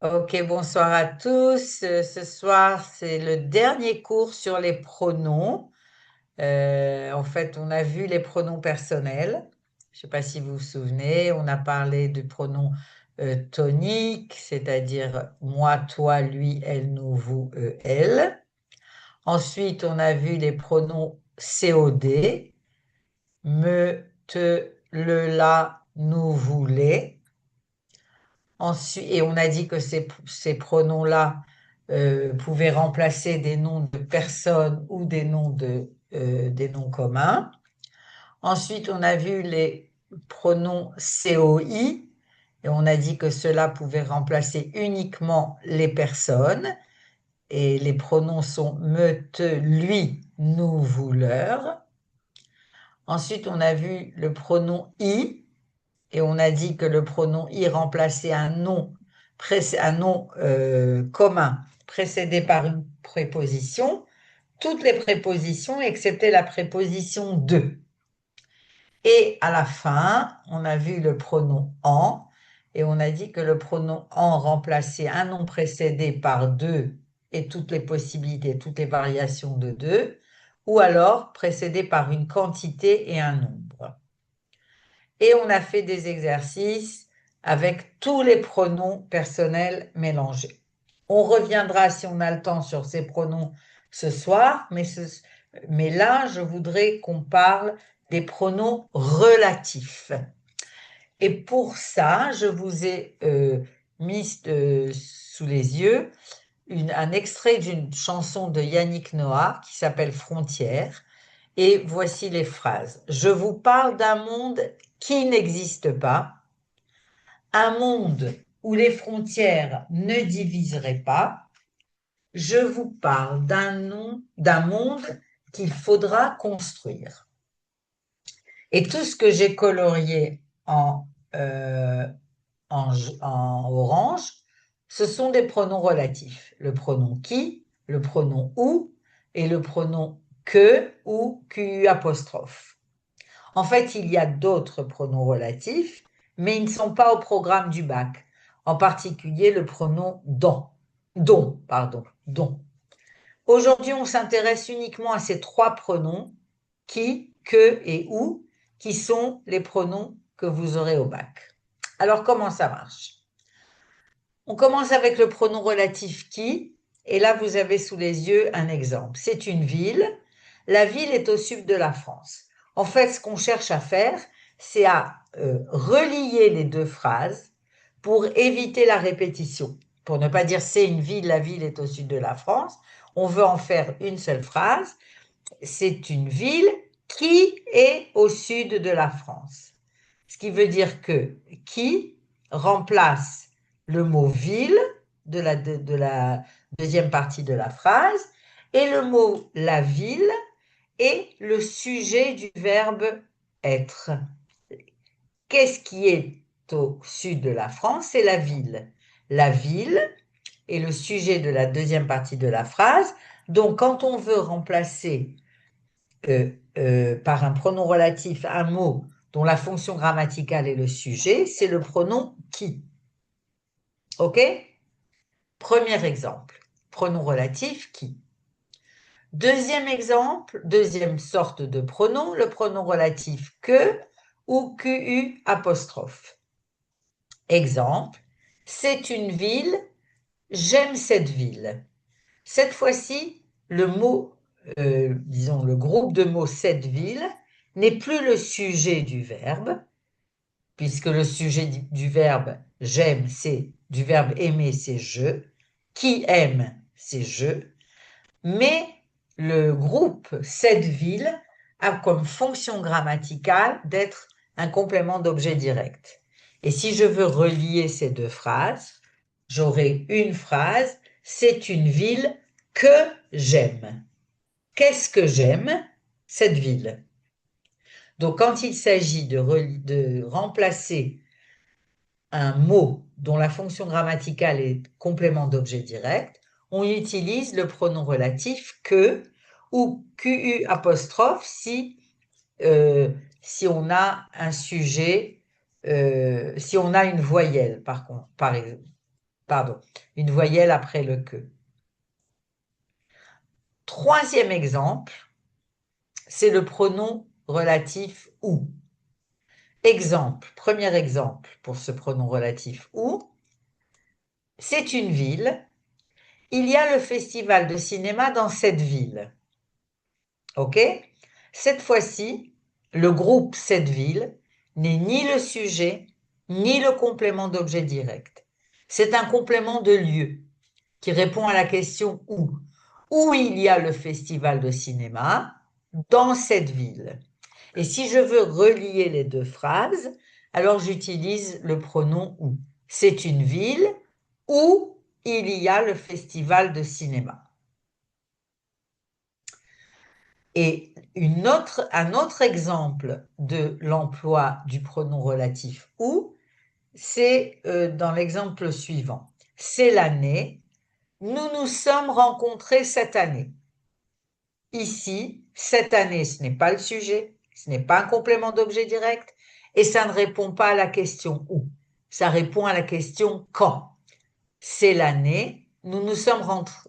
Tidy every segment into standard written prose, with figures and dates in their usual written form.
Ok, bonsoir à tous. Ce soir, c'est le dernier cours sur les pronoms. En fait, on a vu les pronoms personnels. Je ne sais pas si vous vous souvenez, on a parlé du pronom tonique, c'est-à-dire moi, toi, lui, elle, nous, vous, eux, elle. Ensuite, on a vu les pronoms COD, me, te, le, la, nous, vous, les. Ensuite, et on a dit que ces pronoms-là pouvaient remplacer des noms de personnes ou des noms communs. Ensuite, on a vu les pronoms COI et on a dit que cela pouvait remplacer uniquement les personnes. Et les pronoms sont me, te, lui, nous, vous, leur. Ensuite, on a vu le pronom I et on a dit que le pronom i remplaçait un nom commun précédé par une préposition, toutes les prépositions excepté la préposition de. Et à la fin, on a vu le pronom en et on a dit que le pronom en remplaçait un nom précédé par de et toutes les possibilités, toutes les variations de deux, ou alors précédé par une quantité et un nombre. Et on a fait des exercices avec tous les pronoms personnels mélangés. On reviendra, si on a le temps, sur ces pronoms ce soir, mais là, je voudrais qu'on parle des pronoms relatifs. Et pour ça, je vous ai mis sous les yeux un extrait d'une chanson de Yannick Noah qui s'appelle Frontières. Et voici les phrases. Je vous parle d'un monde qui n'existe pas, un monde où les frontières ne diviseraient pas. Je vous parle d'un monde qu'il faudra construire. Et tout ce que j'ai colorié euh, en orange, ce sont des pronoms relatifs. Le pronom qui, le pronom où et le pronom que ou QU apostrophe. En fait, il y a d'autres pronoms relatifs, mais ils ne sont pas au programme du bac. En particulier le pronom dont. Aujourd'hui, on s'intéresse uniquement à ces trois pronoms, qui, que et où, qui sont les pronoms que vous aurez au bac. Alors, comment ça marche? On commence avec le pronom relatif qui, et là, vous avez sous les yeux un exemple. C'est une ville. La ville est au sud de la France. En fait, ce qu'on cherche à faire, c'est à relier les deux phrases pour éviter la répétition. Pour ne pas dire c'est une ville, la ville est au sud de la France. On veut en faire une seule phrase. C'est une ville qui est au sud de la France. Ce qui veut dire que qui remplace le mot ville de la deuxième partie de la phrase et le mot la ville est le sujet du verbe être. Qu'est-ce qui est au sud de la France? C'est la ville. La ville est le sujet de la deuxième partie de la phrase. Donc, quand on veut remplacer par un pronom relatif un mot dont la fonction grammaticale est le sujet, c'est le pronom qui. OK? Premier exemple. Pronom relatif qui. Deuxième exemple, deuxième sorte de pronom, le pronom relatif que ou QU apostrophe. Exemple, c'est une ville, j'aime cette ville. Cette fois-ci, le mot, disons le groupe de mots cette ville n'est plus le sujet du verbe, puisque le sujet du verbe j'aime, c'est du verbe aimer, c'est je, qui aime, c'est je, mais le groupe cette ville a comme fonction grammaticale d'être un complément d'objet direct. Et si je veux relier ces deux phrases, j'aurai une phrase, c'est une ville que j'aime. Qu'est-ce que j'aime? Cette ville. Donc quand il s'agit de remplacer un mot dont la fonction grammaticale est complément d'objet direct, on utilise le pronom relatif que ou QU apostrophe si on a un sujet, si on a une voyelle par exemple. pardon, une voyelle après le que. Troisième exemple, c'est le pronom relatif ou. Exemple, premier exemple pour ce pronom relatif ou. C'est une ville. Il y a le festival de cinéma dans cette ville. OK? Cette fois-ci, le groupe cette ville n'est ni le sujet, ni le complément d'objet direct. C'est un complément de lieu qui répond à la question où. Où il y a le festival de cinéma dans cette ville. Et si je veux relier les deux phrases, alors j'utilise le pronom où. C'est une ville où il y a le festival de cinéma. Et un autre exemple de l'emploi du pronom relatif où, c'est dans l'exemple suivant. C'est l'année, nous nous sommes rencontrés cette année. Ici, cette année, ce n'est pas le sujet, ce n'est pas un complément d'objet direct, et ça ne répond pas à la question où. Ça répond à la question quand. C'est l'année, nous nous sommes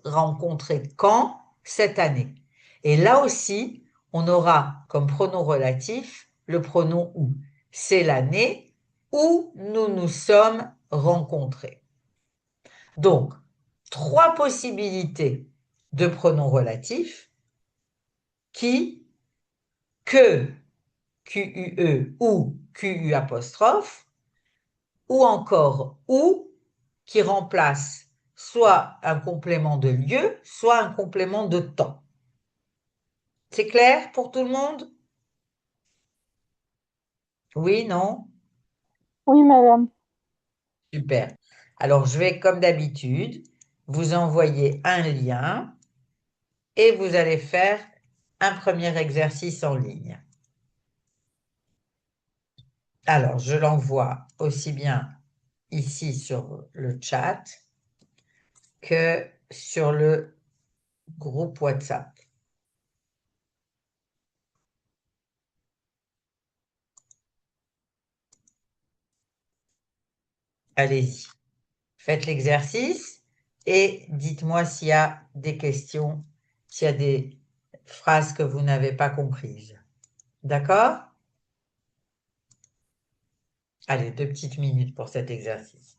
rencontrés quand cette année. Et là aussi, on aura comme pronom relatif le pronom où. C'est l'année où nous nous sommes rencontrés. Donc, trois possibilités de pronoms relatifs qui, que, Q-U-E ou Q-U apostrophe, ou encore ou qui remplace soit un complément de lieu, soit un complément de temps. C'est clair pour tout le monde? Oui, non? Oui, madame. Super. Alors, je vais, comme d'habitude, vous envoyer un lien et vous allez faire un premier exercice en ligne. Alors, je l'envoie aussi bien ici sur le chat que sur le groupe WhatsApp. Allez-y, faites l'exercice et dites-moi s'il y a des questions, s'il y a des phrases que vous n'avez pas comprises. D'accord? Allez, 2 petites minutes pour cet exercice.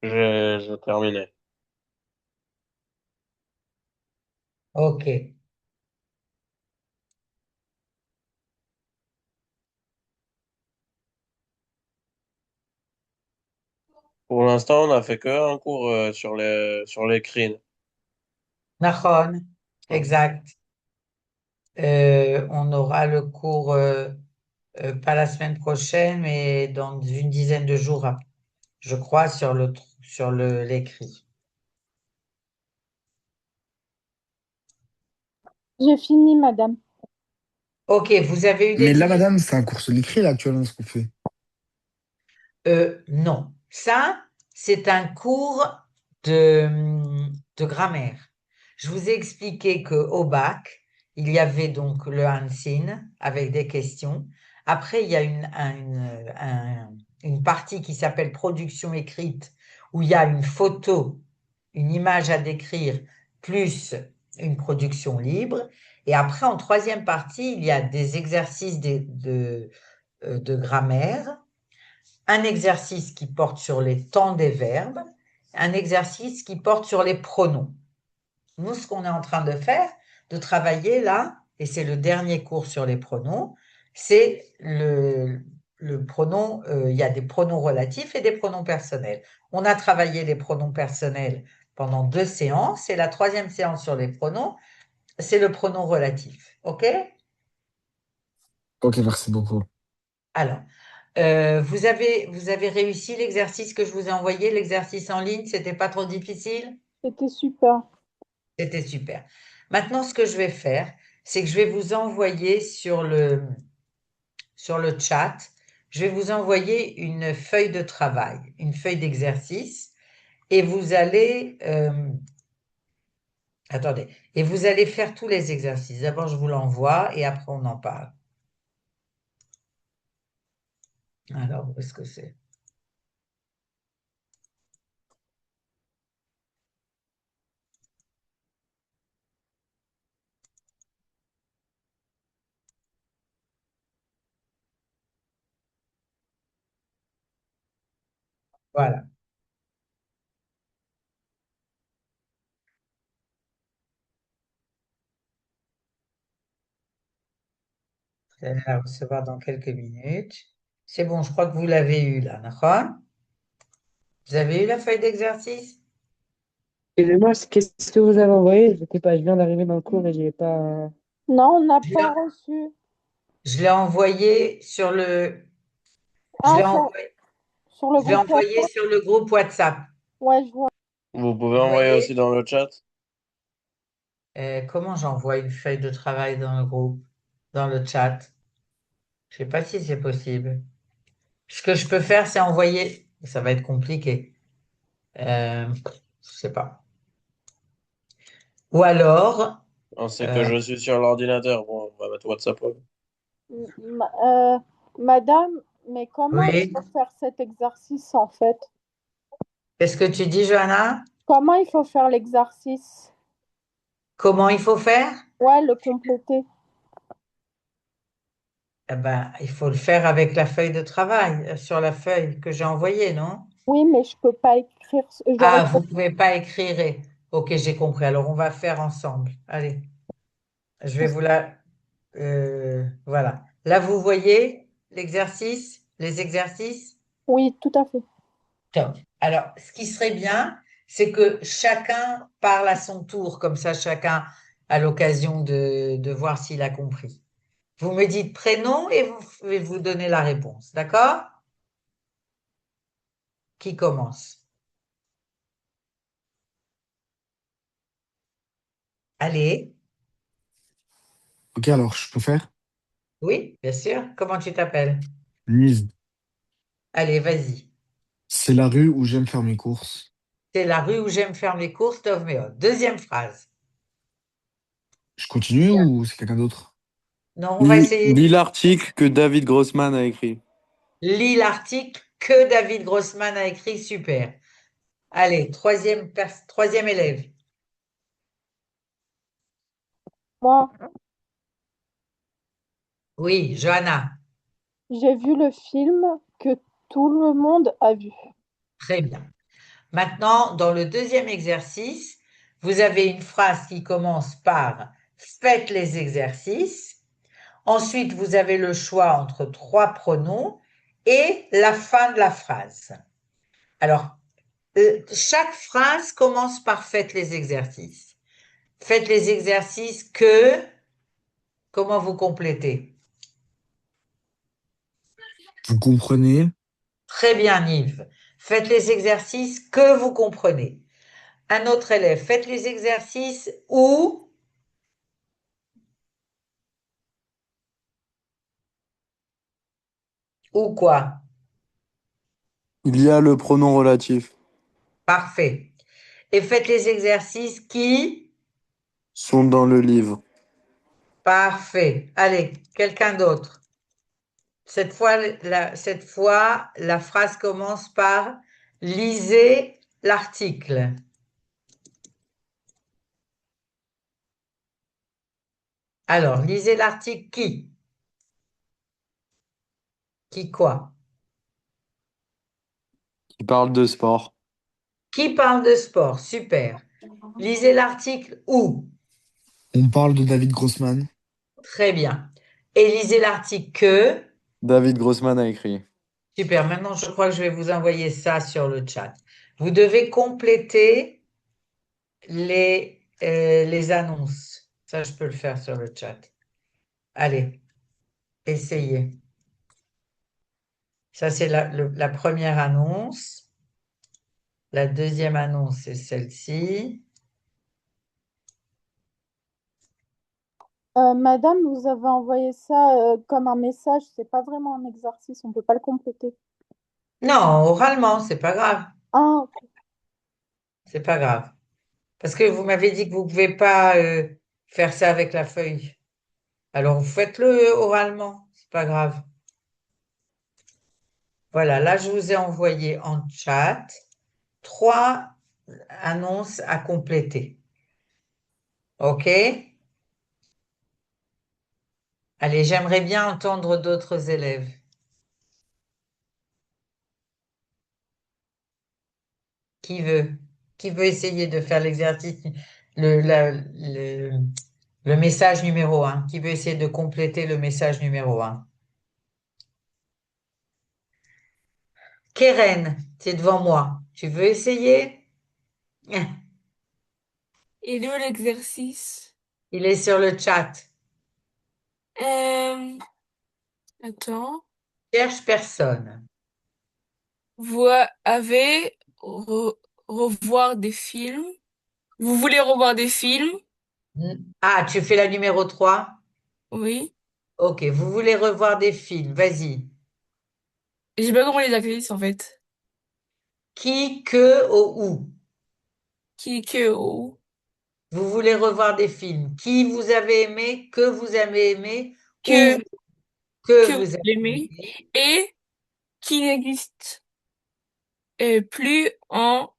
J'ai terminé. Ok. Pour l'instant, on a fait que un cours sur l'écrit. Nahon, Ok. exact. On aura le cours, pas la semaine prochaine, mais dans une dizaine de jours, je crois, sur l'écrit. J'ai fini, madame. Ok, vous avez eu des Mais là, difficultés? madame, c'est un cours sur l'écrit, là, actuellement, ce qu'on fait. Non. Ça, c'est un cours de grammaire. Je vous ai expliqué qu'au bac, il y avait donc le Hansin avec des questions. Après, il y a une partie qui s'appelle production écrite, où il y a une photo, une image à décrire, plus une production libre. Et après, en troisième partie, il y a des exercices de grammaire, un exercice qui porte sur les temps des verbes, un exercice qui porte sur les pronoms. Nous, ce qu'on est en train de faire, de travailler là, et c'est le dernier cours sur les pronoms, c'est le pronom, il y a des pronoms relatifs et des pronoms personnels. On a travaillé les pronoms personnels pendant 2 séances. Et la troisième séance sur les pronoms, c'est le pronom relatif. OK? Ok, merci beaucoup. Alors, vous avez réussi l'exercice que je vous ai envoyé, l'exercice en ligne, c'était pas trop difficile? C'était super. C'était super. Maintenant, ce que je vais faire, c'est que je vais vous envoyer sur le chat, je vais vous envoyer une feuille de travail, une feuille d'exercice, et vous allez, attendez, et vous allez faire tous les exercices. D'abord, je vous l'envoie et après, on en parle. Alors, où est-ce que c'est? Voilà. Vous allez la recevoir dans quelques minutes. C'est bon, je crois que vous l'avez eu là, d'accord? Vous avez eu la feuille d'exercice? Excusez-moi, qu'est-ce que vous avez envoyé? Je sais pas, je viens d'arriver dans le cours et j'ai pas. Non, on n'a Je pas l'ai reçu. je l'ai envoyé sur le, je Ah, l'ai envoyé, sur le je l'ai groupe envoyé WhatsApp? sur le groupe WhatsApp. Ouais, je vois. Vous pouvez Vous envoyer aussi voyez? dans le chat. Comment j'envoie une feuille de travail dans le groupe, dans le chat? Je sais pas si c'est possible. Ce que je peux faire, c'est envoyer. Ça va être compliqué. Je sais pas. Ou alors, On sait que euh, je suis sur l'ordinateur. Bon, on va mettre WhatsApp. Ouais. M- ma- euh, Madame, mais comment il oui. faut faire cet exercice en fait? Qu'est-ce que tu dis, Johanna? Comment il faut faire l'exercice? Comment il faut faire? Ouais, le compléter. Eh ben, il faut le faire avec la feuille de travail, sur la feuille que j'ai envoyée, non? Oui, mais je peux pas écrire. J'aurais Ah, vous pouvez pas écrire. Ok, j'ai compris. Alors, on va faire ensemble. Allez, je vais vous la... voilà. Là, vous voyez l'exercice, les exercices? Oui, tout à fait. Top. Alors, ce qui serait bien, c'est que chacun parle à son tour, comme ça, chacun a l'occasion de voir s'il a compris. Vous me dites prénom et vous donnez la réponse. D'accord? Qui commence? Allez. Ok, alors je peux faire? Oui, bien sûr. Comment tu t'appelles? Lise, Allez, vas-y. c'est la rue où j'aime faire mes courses. C'est la rue où j'aime faire mes courses, Dovméo. Deuxième phrase. Je continue ou c'est quelqu'un d'autre? Non, on va Lis essayer. l'article que David Grossman a écrit. Lis l'article que David Grossman a écrit. Super. Allez, troisième élève. Moi, Oui, Johanna. j'ai vu le film que tout le monde a vu. Très bien. Maintenant, dans le deuxième exercice, vous avez une phrase qui commence par faites les exercices. Ensuite, vous avez le choix entre trois pronoms et la fin de la phrase. Alors, chaque phrase commence par faites les exercices. Faites les exercices que, comment vous complétez? Vous comprenez? Très bien, Yves. Faites les exercices que vous comprenez. Un autre élève, faites les exercices ou quoi? Il y a le pronom relatif. Parfait. Et faites les exercices qui? Sont dans le livre. Parfait. Allez, quelqu'un d'autre. Cette fois, la phrase commence par lisez l'article. Alors, lisez l'article qui? Qui quoi? Qui parle de sport. Qui parle de sport? Super. Lisez l'article où? On parle de David Grossman. Très bien. Et lisez l'article que? David Grossman a écrit. Super. Maintenant, je crois que je vais vous envoyer ça sur le chat. Vous devez compléter les annonces. Ça, je peux le faire sur le chat. Allez, essayez. Ça, c'est la première annonce. La deuxième annonce, c'est celle-ci. Madame, vous avez envoyé ça comme un message, c'est pas vraiment un exercice, on peut pas le compléter. Non, oralement, c'est pas grave. Ah, ok. C'est pas grave. Parce que vous m'avez dit que vous pouvez pas faire ça avec la feuille. Alors, vous faites-le oralement. C'est pas grave. Voilà, là, je vous ai envoyé en chat 3 annonces à compléter. OK? Allez, j'aimerais bien entendre d'autres élèves. Qui veut? Qui veut essayer de faire l'exercice, le message numéro 1? Qui veut essayer de compléter le message numéro 1? Keren, c'est devant moi. Tu veux essayer? Et où l'exercice? Il est sur le chat. Euh, attends. Cherche personne. Vous avez revoir des films? Vous voulez revoir des films? Ah, tu fais la numéro 3. Oui. Ok, vous voulez revoir des films. Vas-y. J'ai pas compris les exercices en fait. Qui, que, au, où? Qui que ou Vous voulez revoir des films. Qui vous avez aimé, que vous avez aimé, que ou que que vous vous avez aimez aimé. et qui n'existe plus en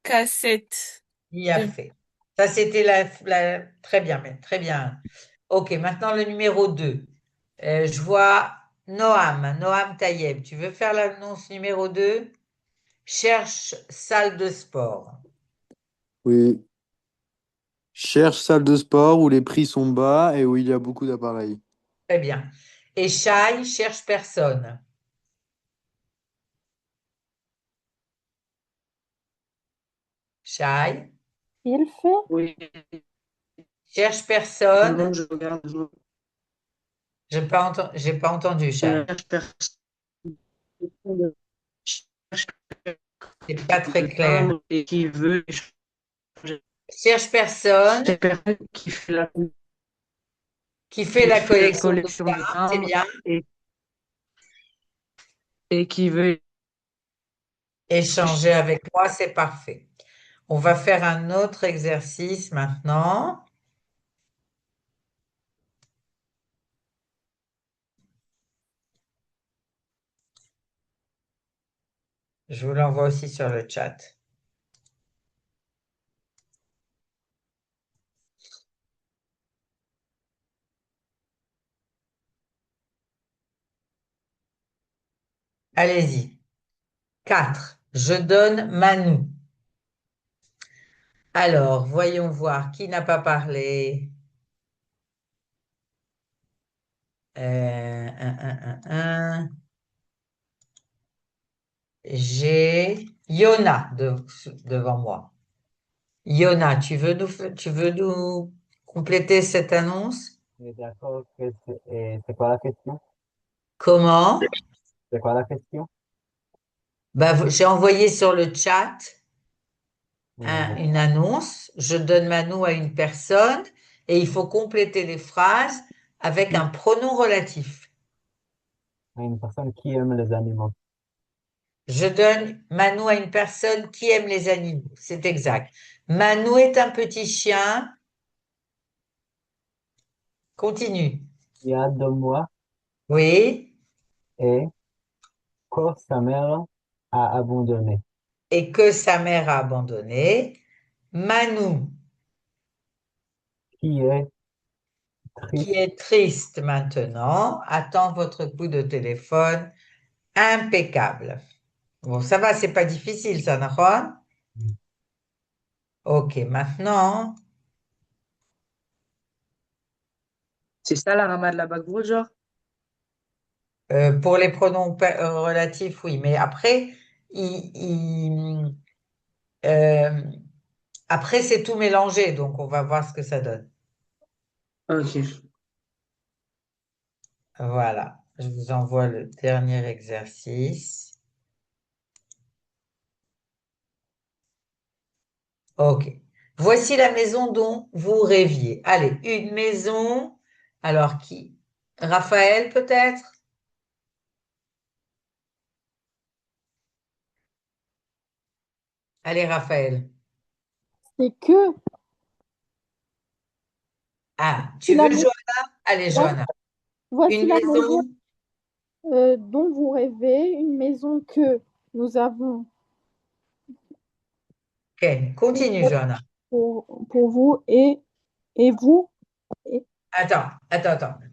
cassette. Bien Euh, fait. Ça, c'était très bien, mais très bien. Ok, maintenant le numéro 2. Je vois Noam Tayeb. Tu veux faire l'annonce numéro 2? Cherche salle de sport. Oui. Cherche salle de sport où les prix sont bas et où il y a beaucoup d'appareils. Très bien. Et Shai cherche personne. Shai Il fait? Oui, cherche non, personne. non, je regarde. J'ai pas entendu, Je Shai. cherche personne. Je cherche C'est pas quelqu'un qui très veut clair. peindre et qui veut changer. Cherche personne Cette personne qui fait qui fait la la collection collection de d'art, c'est timbres bien. et, et qui veut Échanger avec moi, c'est parfait. On va faire un autre exercice maintenant. Je vous l'envoie aussi sur le chat. Allez-y. 4. Je donne Manu. Alors, voyons voir qui n'a pas parlé. Un. J'ai Yona devant moi. Yona, tu veux nous compléter cette annonce? D'accord, c'est quoi la question? Comment? C'est quoi la question? Bah, j'ai envoyé sur le chat Oui, une annonce. Je donne Manu à une personne et il faut compléter les phrases avec un pronom relatif. une personne qui aime les animaux. Je donne Manu à une personne qui aime les animaux. C'est exact. Manu est un petit chien. Continue. Il y a 2 mois Oui. et que sa mère a abandonné. Et que sa mère a abandonné. Manu, Qui est qui triste. est triste maintenant, attend votre coup de téléphone. Impeccable. Bon, ça va, c'est pas difficile, ça, Nahon? Ok, maintenant, C'est ça la rama de la bague genre? pour les pronoms relatifs, oui, mais après, il, il, euh, Après, c'est tout mélangé, donc on va voir ce que ça donne. Ok. Voilà, je vous envoie le dernier exercice. Ok. Voici la maison dont vous rêviez. Allez, une maison. Alors, qui? Raphaël, peut-être? Allez, Raphaël. C'est que Ah, si tu la veux maison, Johanna? Allez, ouais, Johanna. voici Une la maison maison. dont vous rêvez, une maison que nous avons Ok, continue, Johanna. pour vous et vous et, Attends.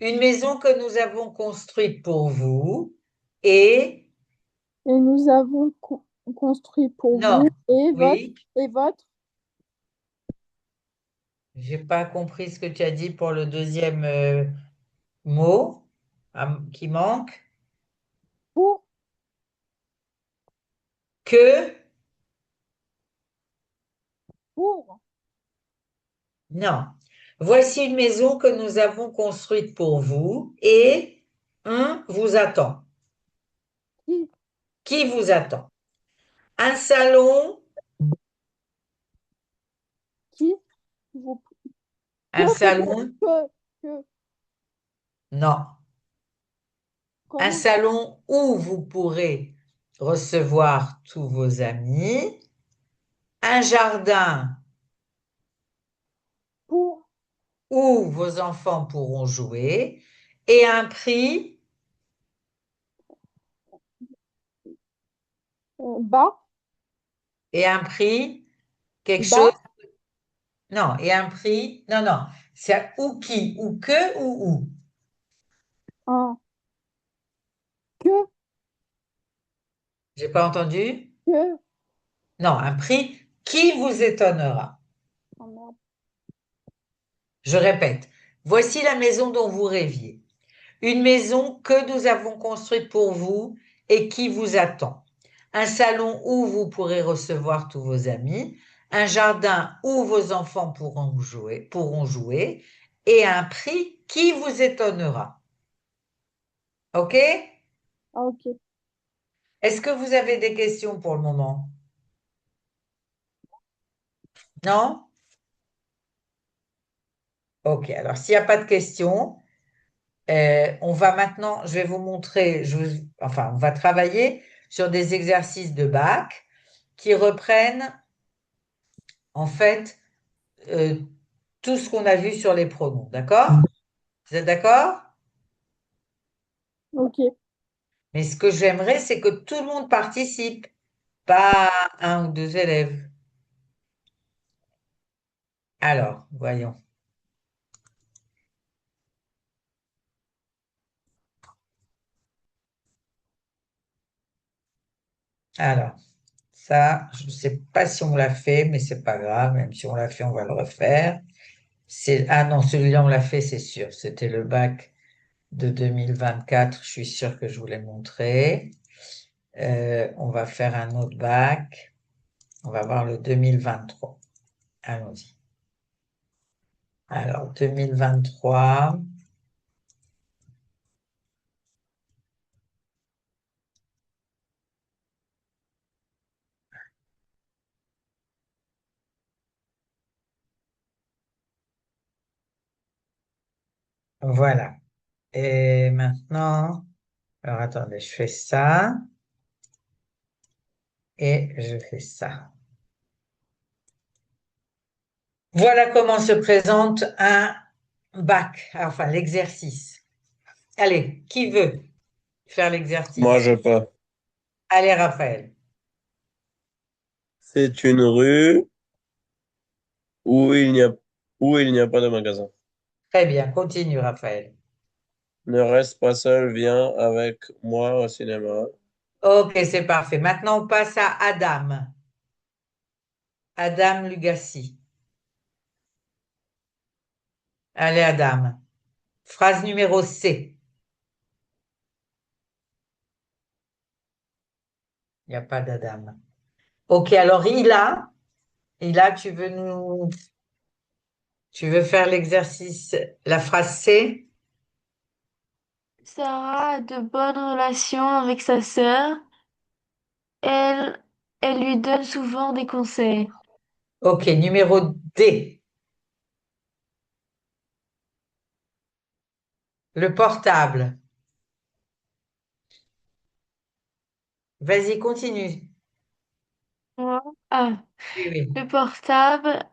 Une maison que nous avons construite pour vous et... et nous avons construit pour vous Non, oui, et votre j'ai pas compris ce que tu as dit pour le deuxième mot qui manque. pour Que? pour Non. Voici une maison que nous avons construite pour vous et un vous attend. qui Qui vous attend? Un salon, qui vous un peut-être salon, que non. Un comment salon où vous pourrez recevoir tous vos amis, un jardin pour où vos enfants pourront jouer et un prix, bas et un prix, quelque chose, bas non, et un prix, non, c'est ou qui, ou que, ou où. un que J'ai pas entendu? que Non, un prix qui vous étonnera. oh merde. Je répète, voici la maison dont vous rêviez. Une maison que nous avons construite pour vous et qui vous attend. Un salon où vous pourrez recevoir tous vos amis. Un jardin où vos enfants pourront jouer. Et un prix qui vous étonnera. OK? Ah, ok. Est-ce que vous avez des questions pour le moment? Non? OK. Alors, s'il n'y a pas de questions, on va maintenant, je vais vous montrer, enfin, on va travailler sur des exercices de bac qui reprennent en fait euh, tout ce qu'on a vu sur les pronoms, d'accord? Vous êtes d'accord? Ok. Mais ce que j'aimerais, c'est que tout le monde participe, pas un ou deux élèves. Alors, voyons. Alors, ça, je ne sais pas si on l'a fait, mais c'est pas grave. Même si on l'a fait, on va le refaire. Ah non, celui-là, on l'a fait, c'est sûr. C'était le bac de 2024. Je suis sûr que je vous l'ai montré. On va faire un autre bac. On va voir le 2023. Allons-y. Alors, 2023. Voilà. Et maintenant, alors attendez, je fais ça et je fais ça. Voilà comment se présente un bac, enfin l'exercice. Allez, qui veut faire Moi, l'exercice? je peux. Allez, Raphaël. C'est une rue où il n'y a pas de magasin. Très bien, continue, Raphaël. Ne reste pas seul, viens avec moi au cinéma. Ok, c'est parfait. Maintenant, on passe à Adam. Adam Lugassi. Allez, Adam. Phrase numéro C. Il n'y a pas d'Adam. Ok, alors il a. Et là, tu veux faire l'exercice, la phrase C? Sarah a de bonnes relations avec sa sœur. Elle, elle lui donne souvent des conseils. Ok, numéro D. Le portable. Vas-y, continue. Ouais. Ah, Oui, oui. le portable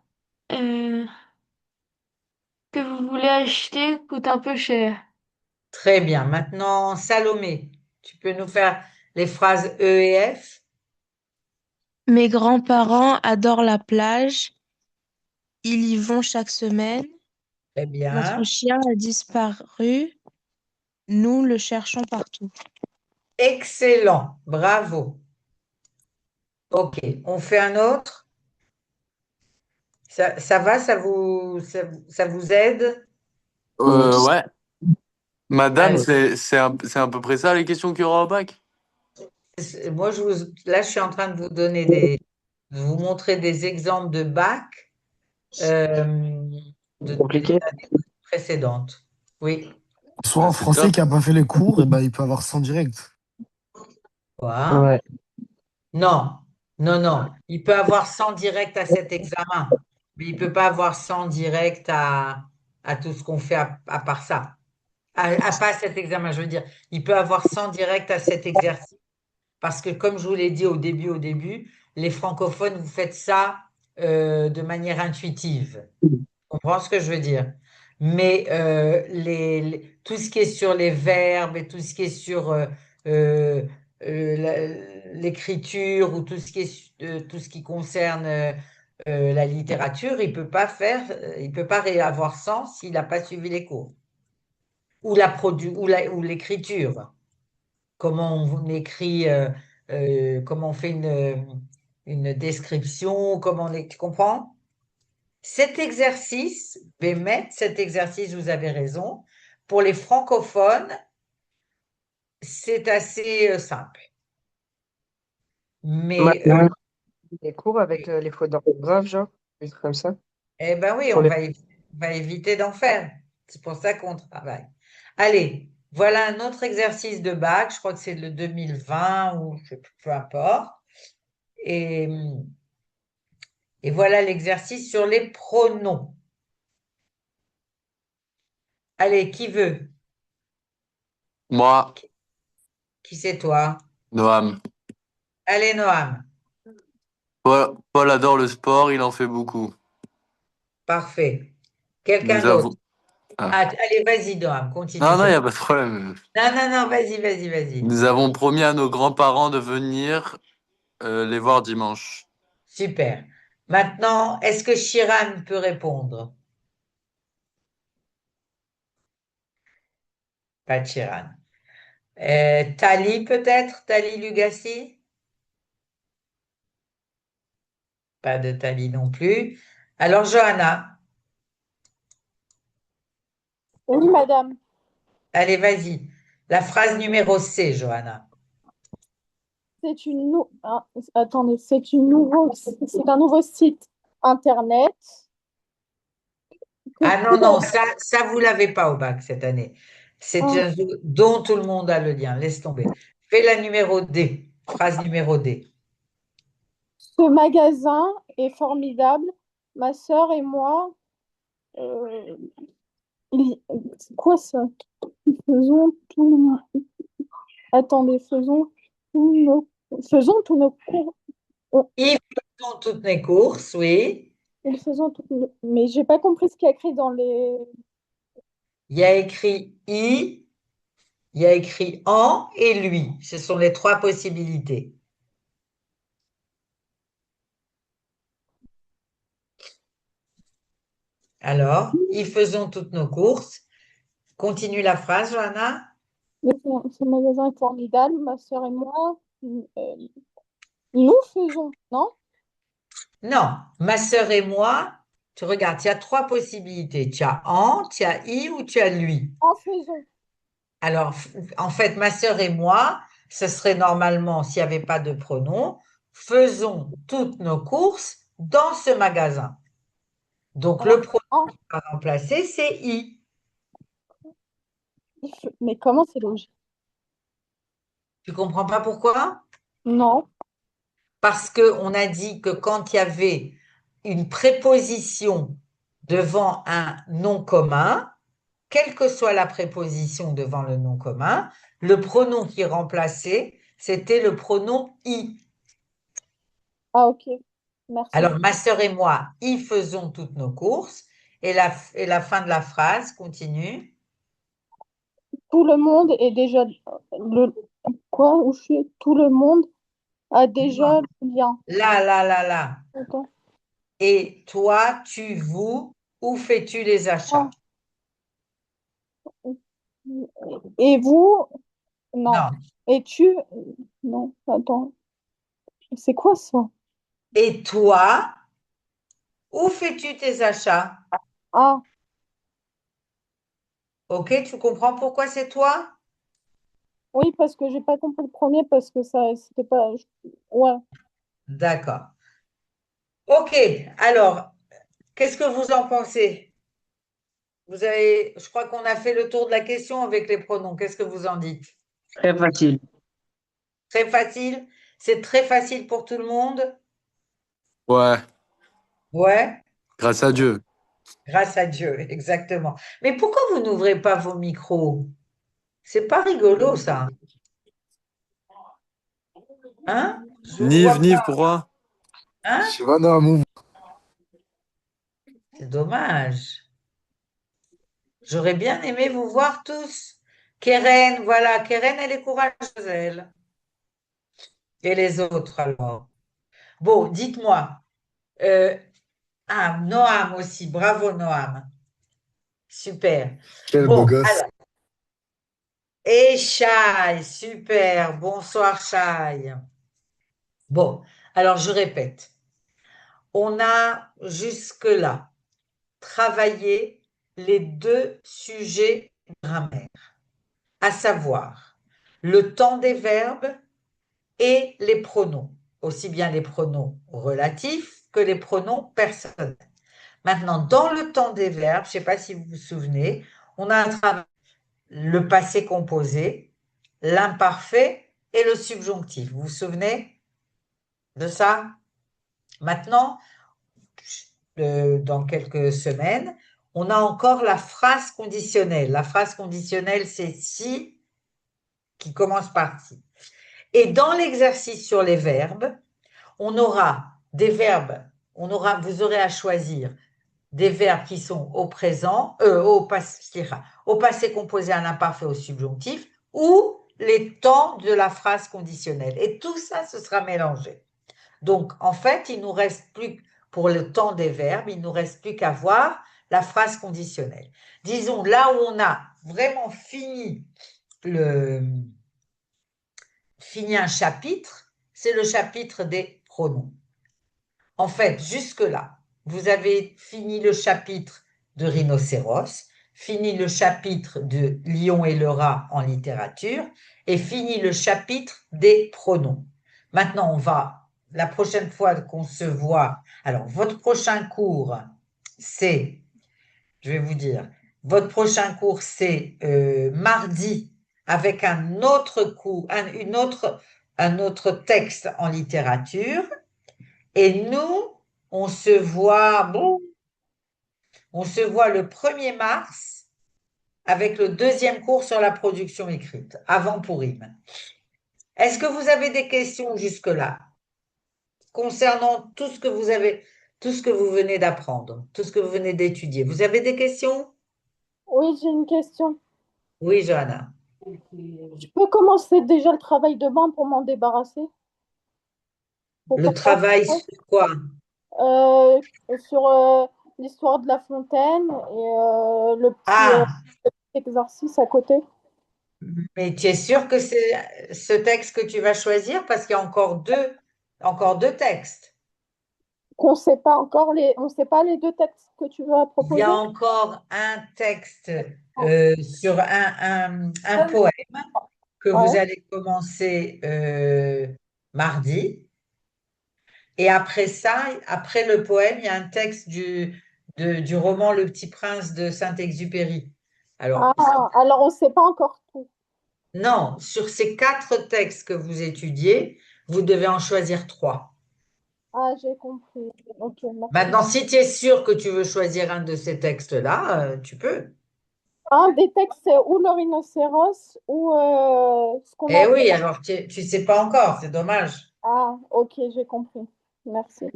euh, que vous voulez acheter coûte un peu cher. Très bien. Maintenant, Salomé, tu peux nous faire les phrases E et F? Mes grands-parents adorent la plage. Ils y vont chaque semaine. Très Notre bien. chien a disparu. Nous le cherchons partout. Excellent. Bravo. Ok, on fait un autre. Ça va, ça vous aide? Ouais. Madame, Alors, c'est à peu près ça les questions qu'il y aura au bac? moi, là, je suis en train de de vous montrer des exemples de bac euh, des Compliqué. années précédentes. Oui. Soit Ah, un c'est Français top. qui a pas fait les cours, et ben il peut avoir 100 direct. Quoi? Ouais. Non, non, non. Il peut avoir 100 direct à cet examen, mais il peut pas avoir 100 direct à tout ce qu'on fait à part ça. Pas cet examen, je veux dire. Il peut avoir 100 direct à cet exercice. Parce que comme je vous l'ai dit au début, les francophones, vous faites ça de manière intuitive. Tu comprends ce que je veux dire? Mais tout ce qui est sur les verbes et tout ce qui est sur euh, l'écriture ou tout ce qui tout ce qui concerne la littérature, il peut pas avoir sens s'il n'a pas suivi les cours. Ou ou l'écriture. Comment on écrit, comment on fait une description, tu comprends? Cet exercice, Bémet, cet exercice, vous avez raison, pour les francophones, c'est assez simple. Ouais, Mais, ouais. Des cours avec les fautes d'orthographe, genre, des trucs comme ça. eh ben oui, Pour les... on va éviter d'en faire. C'est pour ça qu'on travaille. Allez, voilà un autre exercice de bac, je crois que c'est le 2020 ou je sais plus, peu importe. Et, et voilà l'exercice sur les pronoms. Allez, qui veut? Moi, Qui c'est toi? Noam. Allez, Noam. Paul adore le sport, il en fait beaucoup. Parfait. Quelqu'un Nous d'autre? avons. Ah. Ah, allez, vas-y, Noam, continue, Non, non, il s'il n'y te a plaît. pas de problème. Non, non, non, vas-y. Nous avons promis à nos grands-parents de venir les voir dimanche. Super. Maintenant, est-ce que Chiran peut répondre? Pas de Chiran. Tali, peut-être? Tali Lugassi? Pas de Tali non plus. Alors, Johanna, Oui, madame. allez, vas-y. La phrase numéro C, Johanna. C'est une attendez, c'est un nouveau site internet. Ah non, non, ça vous l'avez pas au bac cette année. C'est Ah, un jeu dont tout le monde a le lien. Laisse tomber. Fais la numéro D. Phrase numéro D. ce magasin est formidable. Ma sœur et moi, euh, c'est quoi ça? Faisons tout. Attendez, faisons tous nos cours. Ils font toutes les courses, oui. Ils faisons Mais j'ai pas compris ce qu'il y a écrit dans les. Il y a écrit I, il y a écrit en et lui. Ce sont les trois possibilités. Alors, ils faisons toutes nos courses. Continue la phrase, Johanna. Ce magasin est formidable. Ma sœur et moi, euh, nous faisons, non? Non, ma sœur et moi, tu regardes, il y a trois possibilités. Tu as en, tu as I ou tu as lui. En faisons. Alors, en fait, ma sœur et moi, ce serait normalement, s'il n'y avait pas de pronom, faisons toutes nos courses dans ce magasin. Donc, le pronom qui va remplacer, c'est I. Mais comment c'est logique? Tu comprends pas pourquoi? Non. Parce qu'on a dit que quand il y avait une préposition devant un nom commun, quelle que soit la préposition devant le nom commun, le pronom qui remplaçait, c'était le pronom I. Ah, ok. Merci. Alors, ma sœur et moi, y faisons toutes nos courses. Et la fin de la phrase continue. Tout le monde est déjà le quoi? Où je suis? Tout le monde a déjà le lien. Là. Attends. Et toi, tu, vous, où fais-tu les achats? Et vous? Non. Non. Et tu? Non. Attends. C'est quoi ça? Et toi, où fais-tu tes achats? Ah, Ok, tu comprends pourquoi c'est toi? oui, parce que j'ai pas compris le premier parce que ça, c'était pas. Ouais. D'accord. Ok, alors, qu'est-ce que vous en pensez? Je crois qu'on a fait le tour de la question avec les pronoms. Qu'est-ce que vous en dites? Très facile. Très facile? C'est très facile pour tout le monde? Ouais, Ouais, grâce à Dieu. grâce à Dieu, exactement. Mais pourquoi vous n'ouvrez pas vos micros? C'est pas rigolo, ça. Hein? Je vous vois Nive, pas. pourquoi? Hein? Je sais pas, non, mon... C'est dommage. J'aurais bien aimé vous voir tous. Keren, voilà, Keren, elle est courageuse, elle. Et les autres, alors. Bon, dites-moi. euh, Noam aussi, bravo Noam. Super. Quel beau Bon, gosse. alors. Et Shai, super. Bonsoir, Shai. Bon, alors je répète. On a jusque-là travaillé les deux sujets de grammaire, à savoir le temps des verbes et les pronoms, aussi bien les pronoms relatifs que les pronoms personnels. Maintenant, dans le temps des verbes, je ne sais pas si vous vous souvenez, on a travaillé le passé composé, l'imparfait et le subjonctif. Vous vous souvenez de ça? Maintenant, dans quelques semaines, on a encore la phrase conditionnelle. La phrase conditionnelle, c'est si qui commence par si. Et dans l'exercice sur les verbes, on aura des verbes, vous aurez à choisir des verbes qui sont au présent, au passé composé, à l'imparfait, au subjonctif, ou les temps de la phrase conditionnelle. Et tout ça, ce sera mélangé. Donc, en fait, il nous reste plus, pour le temps des verbes, il nous reste plus qu'à voir la phrase conditionnelle. Disons, là où on a vraiment fini un chapitre, c'est le chapitre des pronoms. En fait, jusque-là, vous avez fini le chapitre de rhinocéros, fini le chapitre de lion et le rat en littérature, et fini le chapitre des pronoms. Maintenant, la prochaine fois qu'on se voit, alors votre prochain cours, c'est, je vais vous dire, votre prochain cours, c'est mardi avec un autre cours, un autre texte en littérature. Et nous, on se voit, on se voit le 1er mars avec le deuxième cours sur la production écrite, avant Pourim. Est-ce que vous avez des questions jusque-là concernant tout ce que tout ce que vous venez d'apprendre, tout ce que vous venez d'étudier? Vous avez des questions? oui, j'ai une question. Oui, Johanna. Je peux commencer déjà le travail demain pour m'en débarrasser? Pour Le pas travail faire sur quoi? sur l'histoire de La Fontaine et le Ah, petit exercice à côté. mais tu es sûr que c'est ce texte que tu vas choisir parce qu'il y a encore deux textes. Qu'on sait pas encore on sait pas les deux textes que tu vas Il y proposer. a encore un texte sur un poème que vous Ouais. allez commencer mardi. Et après ça, après le poème, il y a un texte du roman Le Petit Prince de Saint-Exupéry. Alors, Alors on ne sait pas encore tout. non, sur ces 4 textes que vous étudiez, vous devez en choisir 3. Ah, j'ai compris. Ok, merci. Maintenant, si tu es sûr que tu veux choisir un de ces textes-là, tu peux. Un des textes, c'est ou le rhinocéros ou ce qu'on Eh appelle. oui, alors tu ne sais pas encore, c'est dommage. Ah, ok, j'ai compris. Merci.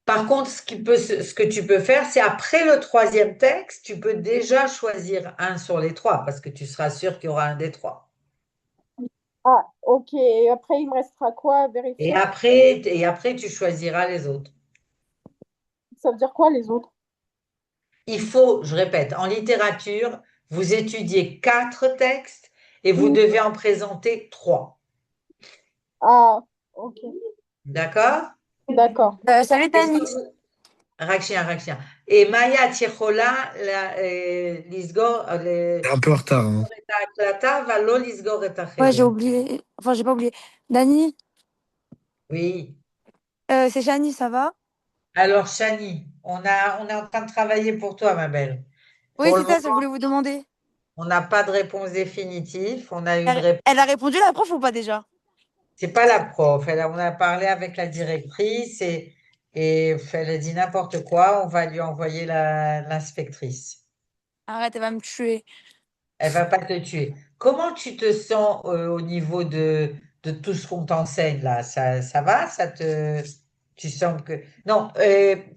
Par contre, ce que tu peux faire, c'est après le 3e texte, tu peux déjà choisir un sur les 3 parce que tu seras sûr qu'il y aura un des 3. Ah, ok. Et après, il me restera quoi à vérifier? Et après, tu choisiras les autres. Ça veut dire quoi, les autres? Il faut, je répète, en littérature, vous étudiez 4 textes et vous devez en présenter 3. Ah, ok. D'accord? D'accord. Salut Est-ce Tani. que vous- Rakshia. Et Maya Tchechola, Lisgor, T'es un peu en retard, hein. Klata, Valo, Lisgor et Ouais, j'ai Tacheder. oublié. Enfin, j'ai pas oublié. Dani, Oui. c'est Chani, ça va? Alors, Chani, on est en train de travailler pour toi, ma belle. Oui, Pour le c'est ça, je moment, voulais vous demander. on n'a pas de réponse définitive. On a une Elle, réponse. elle a répondu la prof ou pas déjà? C'est pas la prof. On a parlé avec la directrice et elle a dit n'importe quoi. On va lui envoyer l'inspectrice. Arrête, elle va me tuer. Elle va pas te tuer. Comment tu te sens au niveau de tout ce qu'on t'enseigne là? Ça va? Tu sens que... Non,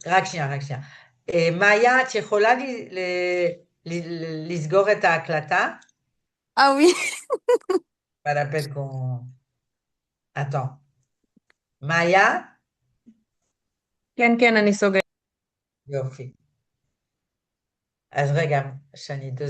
Rakshia. Et Maya, tu יכולה לסגור את ההקלטה? Ah oui. Pas la peine qu'on... Attends. Maya? כן, כן, אני סוגרת. יופי. אז רגע, שאני...